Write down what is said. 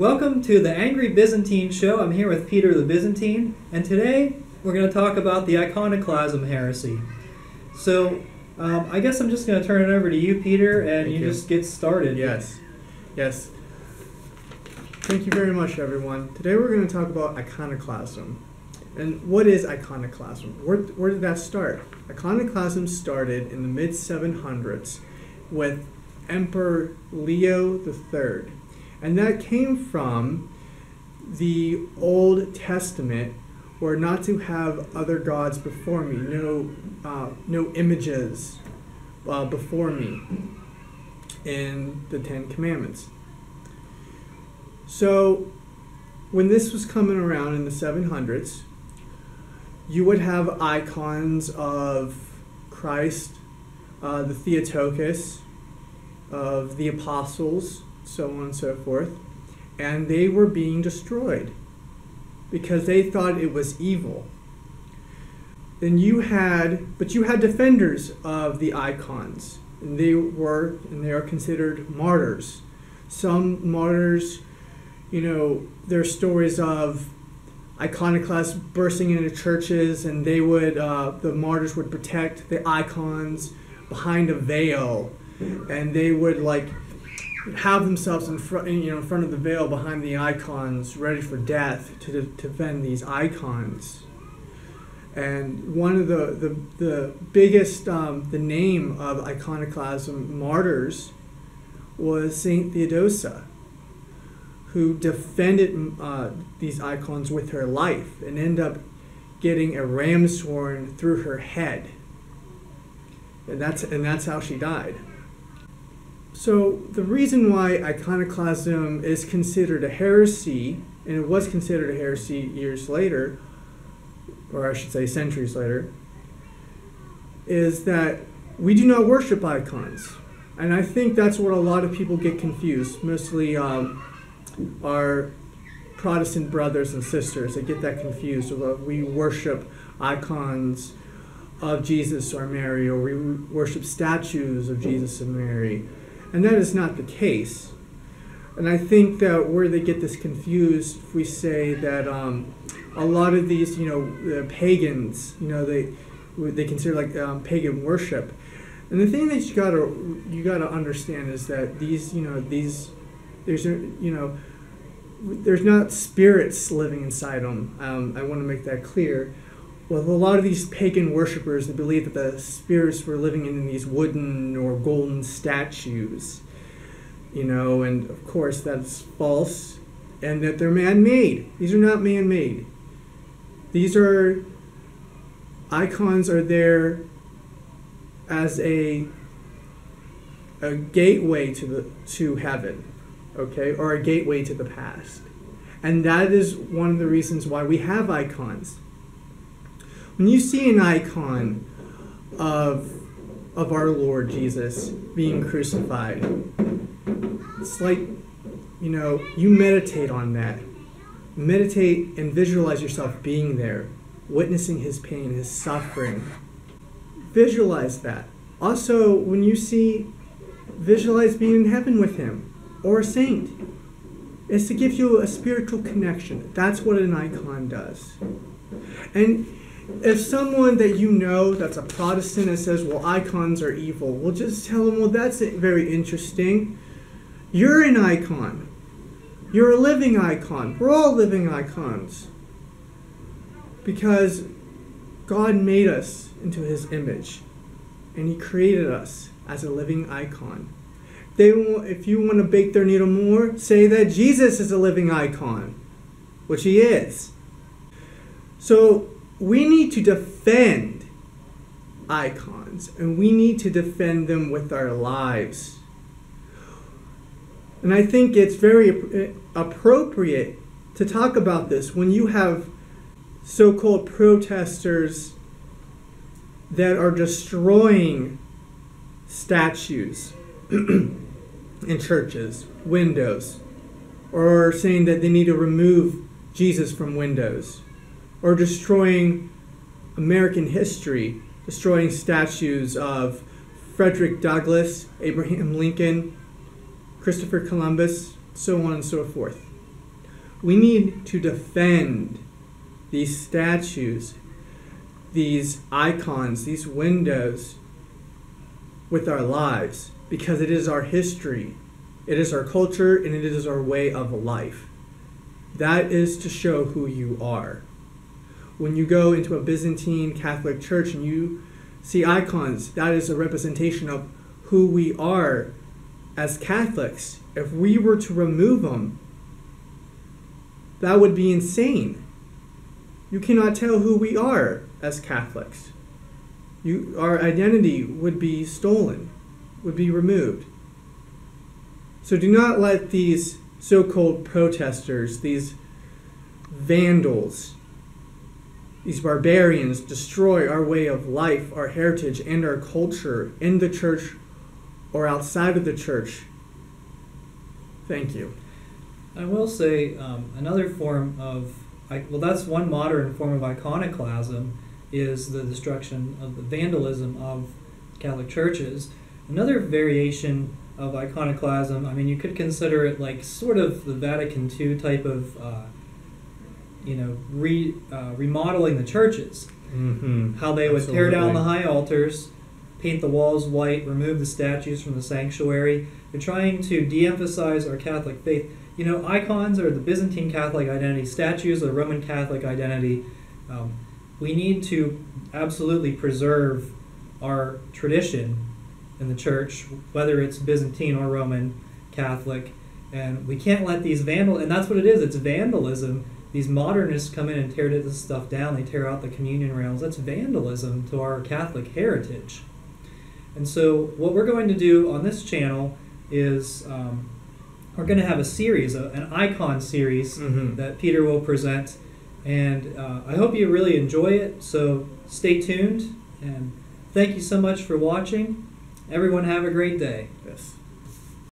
Welcome to the Angry Byzantine Show. I'm here with Peter the Byzantine, and today we're going to talk about the iconoclasm heresy. So, I guess I'm just going to turn it over to you, Peter, and you just get started. Yes. Thank you very much, everyone. Today we're going to talk about iconoclasm. And what is iconoclasm? Where did that start? Iconoclasm started in the mid-700s with Emperor Leo III. And that came from the Old Testament, where not to have other gods before me, no images before me in the Ten Commandments. So when this was coming around in the 700s, you would have icons of Christ, the Theotokos, of the apostles, so on and so forth, and they were being destroyed because they thought it was evil. Then you had defenders of the icons, and they are considered martyrs. Some martyrs, there are stories of iconoclasts bursting into churches, and they would the martyrs would protect the icons behind a veil, and they would have themselves in front of the veil behind the icons, ready for death to defend these icons. And one of the biggest, the name of iconoclasm martyrs was Saint Theodosia, who defended these icons with her life and ended up getting a ram's horn through her head. And that's how she died. So the reason why iconoclasm is considered a heresy, and it was considered a heresy years later, or I should say centuries later, is that we do not worship icons. And I think that's what a lot of people get confused, mostly our Protestant brothers and sisters. They get that confused. We worship icons of Jesus or Mary, or we worship statues of Jesus and Mary. And that is not the case. And I think that where they get this confused, if we say that a lot of these, pagans, they consider pagan worship. And the thing that you gotta understand is that there's not spirits living inside them. I want to make that clear. With a lot of these pagan worshipers, they believe that the spirits were living in these wooden or golden statues, and of course that's false, and that they're man-made. These are not man-made. Icons are there as a gateway to heaven, okay, or a gateway to the past. And that is one of the reasons why we have icons. When you see an icon of our Lord Jesus being crucified, it's like, you meditate on that. Meditate and visualize yourself being there, witnessing his pain, his suffering. Visualize that. Also, when you visualize being in heaven with him, or a saint. It's to give you a spiritual connection. That's what an icon does. And if someone that that's a Protestant and says, well, icons are evil, we'll just tell them, well, that's very interesting. You're an icon. You're a living icon. We're all living icons. Because God made us into his image, and he created us as a living icon. If you want to bake their needle more, say that Jesus is a living icon, which he is. So we need to defend icons, and we need to defend them with our lives. And I think it's very appropriate to talk about this when you have so-called protesters that are destroying statues in churches, windows, or saying that they need to remove Jesus from windows, or destroying American history, destroying statues of Frederick Douglass, Abraham Lincoln, Christopher Columbus, so on and so forth. We need to defend these statues, these icons, these windows with our lives, because it is our history, it is our culture, and it is our way of life. That is to show who you are. When you go into a Byzantine Catholic church and you see icons, that is a representation of who we are as Catholics. If we were to remove them, that would be insane. You cannot tell who we are as Catholics. Our identity would be stolen, would be removed. So do not let these so-called protesters, these vandals, these barbarians destroy our way of life, our heritage, and our culture in the church or outside of the church. Thank you. I will say another form of, well, that's one modern form of iconoclasm, is the destruction of the vandalism of Catholic churches. Another variation of iconoclasm, I mean, you could consider it like sort of the Vatican II type of, remodeling the churches. Mm-hmm. How they would Absolutely. tear down the high altars, paint the walls white, remove the statues from the sanctuary. They're trying to de-emphasize our Catholic faith. You know, icons are the Byzantine Catholic identity, statues are the Roman Catholic identity. We need to absolutely preserve our tradition in the church, whether it's Byzantine or Roman Catholic, and we can't let these and that's what it is, it's vandalism. These modernists come in and tear this stuff down, they tear out the communion rails. That's vandalism to our Catholic heritage. And so what we're going to do on this channel is we're going to have a series, an icon series that Peter will present, and I hope you really enjoy it, so stay tuned, and thank you so much for watching. Everyone have a great day. Yes.